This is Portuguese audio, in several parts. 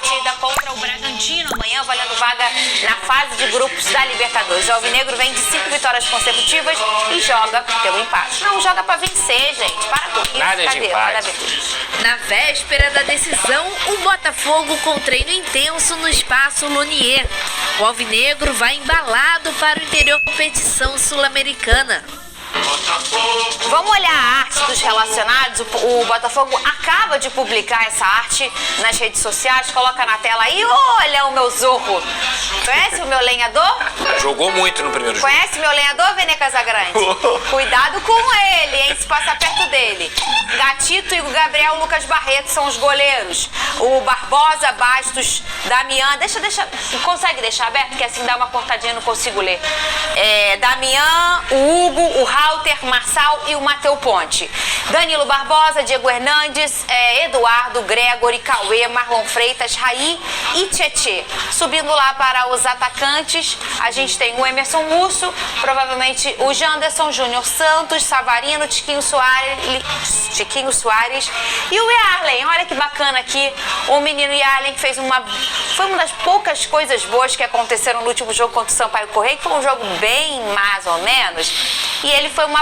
partida contra o Bragantino amanhã, valendo vaga na fase de grupos da Libertadores. O Alvinegro vem de 5 vitórias consecutivas e joga pelo empate. Não joga pra vencer, gente. Para com isso. Nada de empate. Na véspera da decisão, o Botafogo com treino intenso no Espaço Lonier. O Alvinegro vai embalado para o interior da competição sul-americana. Vamos olhar a arte dos relacionados. O Botafogo acaba de publicar essa arte nas redes sociais. Coloca na tela aí. Olha o meu Zorro. Conhece o meu lenhador? Jogou muito no primeiro jogo. Conhece meu lenhador, Vene Casagrande? Cuidado com ele, hein? Se passa perto dele. Gatito e o Gabriel Lucas Barreto são os goleiros. O Barbosa, Bastos, Damian. Deixa. Consegue deixar aberto? Que assim dá uma cortadinha, não consigo ler. Damian, o Hugo, o Rauter, Marçal e o Mateu Ponte. Danilo Barbosa, Diego Hernandes, Eduardo, Gregory, Cauê, Marlon Freitas, Raí e Tietê. Subindo lá para os atacantes, a gente tem o Emerson Musso, provavelmente o Janderson, Júnior Santos, Savarino, Tiquinho Soares e o Yarlen. Olha que bacana aqui, o menino Yarlen que foi uma das poucas coisas boas que aconteceram no último jogo contra o Sampaio Correia, que foi um jogo bem mais ou menos, e ele foi um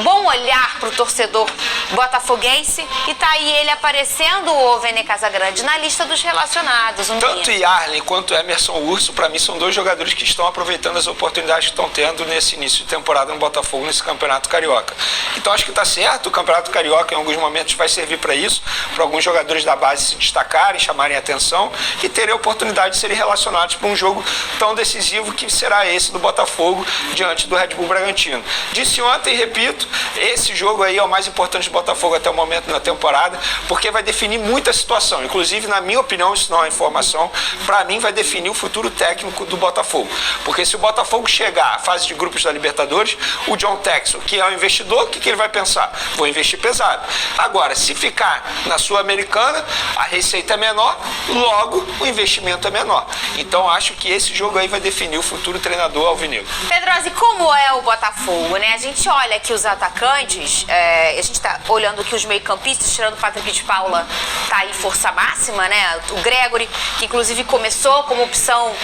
bom olhar para o torcedor botafoguense, e tá aí ele aparecendo, o Vene Casagrande, na lista dos relacionados. Tanto Yarlen quanto Emerson Urso, para mim, são dois jogadores que estão aproveitando as oportunidades que estão tendo nesse início de temporada no Botafogo, nesse Campeonato Carioca. Então acho que está certo, o Campeonato Carioca em alguns momentos vai servir para isso, para alguns jogadores da base se destacarem, chamarem atenção e terem a oportunidade de serem relacionados para um jogo tão decisivo que será esse do Botafogo diante do Red Bull Bragantino. Disse ontem e repito, esse jogo aí é o mais importante do Botafogo até o momento na temporada, porque vai definir muita situação. Inclusive, na minha opinião, isso não é informação, para mim vai definir o futuro técnico do Botafogo. Porque se o Botafogo chegar à fase de grupos da Libertadores, o John Textor, que é o investidor, o que ele vai pensar? Vou investir pesado. Agora, se ficar na Sul-Americana, a receita é menor, logo o investimento é menor. Então, acho que esse jogo aí vai definir o futuro treinador alvinegro. Pedrosa, e como é o Botafogo, né? A gente olha aqui os atacantes, a gente tá olhando aqui os meio-campistas, tirando o Patrick de Paula, tá aí força máxima, né? O Gregory, que inclusive começou como opção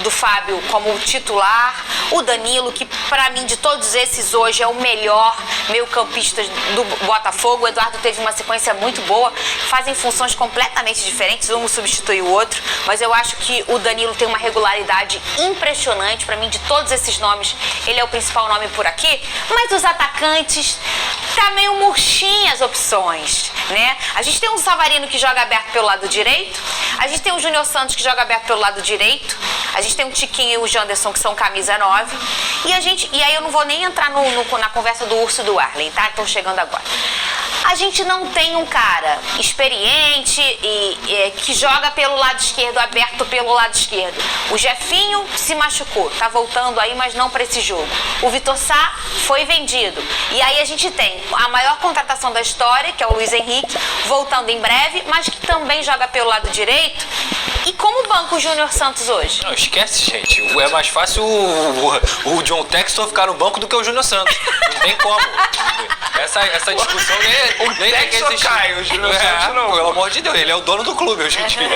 do Fábio como titular. O Danilo, que pra mim, de todos esses hoje, é o melhor meio-campista do Botafogo. O Eduardo teve uma sequência muito boa, fazem funções completamente diferentes, um substitui o outro, mas eu acho que o Danilo tem uma regularidade impressionante. Pra mim, de todos esses nomes, ele é o principal nome por aqui, mas os atacantes tá meio murchinha as opções, né? A gente tem um Savarino que joga aberto pelo lado direito, a gente tem o Júnior Santos que joga aberto pelo lado direito, a gente tem o Tiquinho e o Janderson que são camisa 9, e aí eu não vou nem entrar na conversa do Urso e do Arlen, tá? Estão chegando agora. A gente não tem um cara experiente e que joga pelo lado esquerdo, aberto pelo lado esquerdo. O Jefinho se machucou, tá voltando aí, mas não para esse jogo. O Vitor Sá foi vendido. E aí a gente tem a maior contratação da história, que é o Luiz Henrique, voltando em breve, mas que também joga pelo lado direito. E como banca o Júnior Santos hoje? Não, esquece, gente. É mais fácil o John Textor ficar no banco do que o Júnior Santos. Não tem como. Essa discussão nem é que existe. O Júnior Santos não. Pelo amor de Deus, ele é o dono do clube hoje em dia.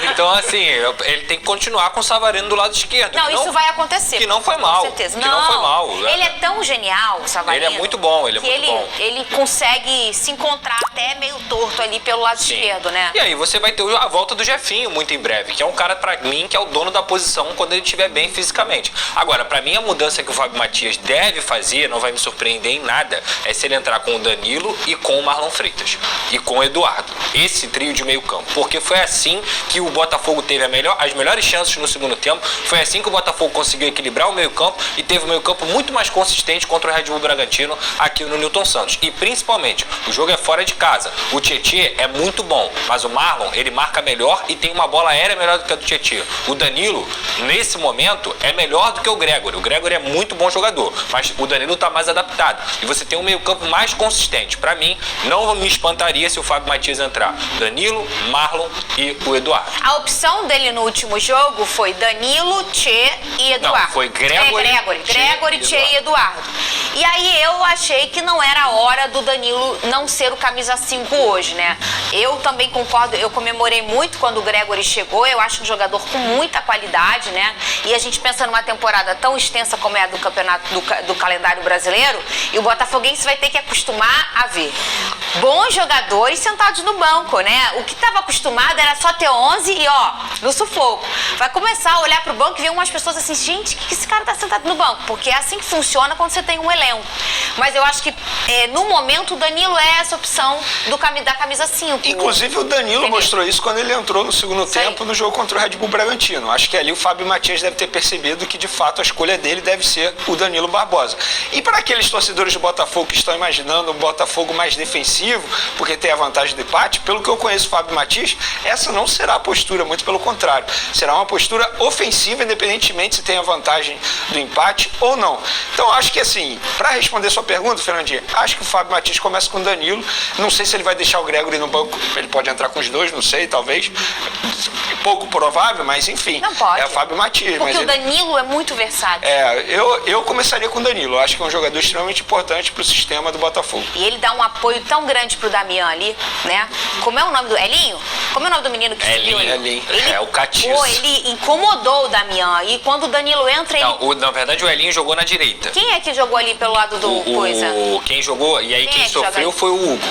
Então, assim, ele tem que continuar com o Savarino do lado esquerdo. Não, isso vai acontecer. Que não foi mal. Com certeza. Não foi mal. Ele é tão genial, o Savarino. Ele é muito bom, Ele consegue se encontrar até meio torto ali pelo lado esquerdo, né? E aí você vai ter a volta do Jefinho muito em breve, que é um cara, pra mim, que é o dono da posição quando ele estiver bem fisicamente. Agora, pra mim, a mudança que o Fábio Matias deve fazer, não vai me surpreender em nada, é se ele entrar com o Danilo e com o Marlon Freitas. E com o Eduardo. Esse trio de meio campo. Porque foi assim que o Botafogo teve as melhores chances no segundo tempo. Foi assim que o Botafogo conseguiu equilibrar o meio campo e teve um meio campo muito mais consistente contra o Red Bull Bragantino aqui no Newton Santos. E principalmente, o jogo é fora de casa. O Tietê é muito bom, mas o Marlon, ele marca melhor e tem uma bola aérea melhor do que a do Tietê. O Danilo, nesse momento, é melhor do que o Gregory. O Gregory é muito bom jogador, mas o Danilo tá mais adaptado. E você tem um meio campo mais consistente. Pra mim, não me espantaria se o Fábio Matias entrar entrar Danilo, Marlon e o Eduardo. A opção dele no último jogo foi Danilo, Tchê e Eduardo. Não, foi Gregory, Gregory, Tchê e Eduardo. E aí eu achei que não era a hora do Danilo não ser o camisa 5 hoje, né? Eu também concordo, eu comemorei muito quando o Gregory chegou, eu acho um jogador com muita qualidade, né? E a gente pensa numa temporada tão extensa como é a do campeonato do calendário brasileiro, e o Botafoguense vai ter que acostumar a ver bons jogadores sentados no banco, né? O que estava acostumado era só ter 11 e no sufoco. Vai começar a olhar pro banco e ver umas pessoas assim, gente, que esse cara tá sentado no banco? Porque é assim que funciona quando você tem um elenco. Mas eu acho que no momento o Danilo é essa opção da camisa 5. Inclusive o Danilo mostrou isso quando ele entrou no segundo tempo no jogo contra o Red Bull Bragantino. Acho que ali o Fábio Matias deve ter percebido que de fato a escolha dele deve ser o Danilo Barbosa. E para aqueles torcedores do Botafogo que estão imaginando um Botafogo mais defensivo, porque tem a vantagem do empate, pelo que eu conheço o Fábio Matias, essa não será a postura, muito pelo contrário. Será uma postura ofensiva, independentemente se tem a vantagem do empate ou não. Então acho que assim, para responder sua pergunta, Fernandinha, acho que o Fábio Matias começa com o Danilo. Não sei se ele vai deixar o Gregory no banco, ele pode entrar com os dois, não sei, talvez. Pouco provável, mas enfim. Não pode. É o Fábio Matias. Porque mas o Danilo é muito versátil. Eu começaria com o Danilo. Acho que é um jogador extremamente importante para o sistema do Botafogo. E ele dá um apoio tão grande pro Damian ali, né? Como é o nome do Elinho? Como é o nome do menino que subiu ali? Elinho. É o Catiço. Pô, ele incomodou o Damian. E quando o Danilo entra, ele... Na verdade o Elinho jogou na direita. Quem é que jogou ali pelo lado do coisa? Quem jogou, e aí quem sofreu foi o Hugo.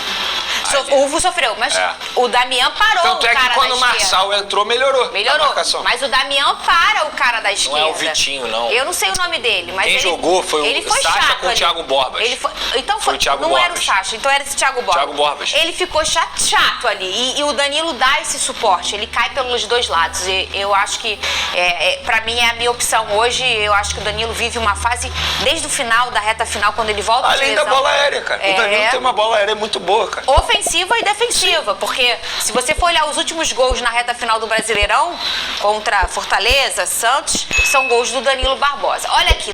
O Hugo sofreu, mas o Damian parou. Tanto o cara é que quando da o Marçal entrou, melhorou. A marcação. Mas o Damian para o cara da esquerda. Não é o Vitinho, não. Eu não sei o nome dele, mas quem jogou foi ele o foi Sacha chato com o ali. Thiago Borbas. Então foi o Thiago não Borbas. era o Sacha, então era esse Thiago Borbas. Thiago Borbas. Ele ficou chato ali. E o Danilo dá esse suporte, ele cai pelos dois lados. E eu acho que, pra mim, é a minha opção hoje. Eu acho que o Danilo vive uma fase, desde o final, da reta final, quando ele volta além de lesão. da bola aérea, cara. O Danilo tem uma bola aérea muito boa, cara. Ofensiva e defensiva, porque se você for olhar os últimos gols na reta final do Brasileirão, contra Fortaleza, Santos, são gols do Danilo Barbosa. Olha aqui.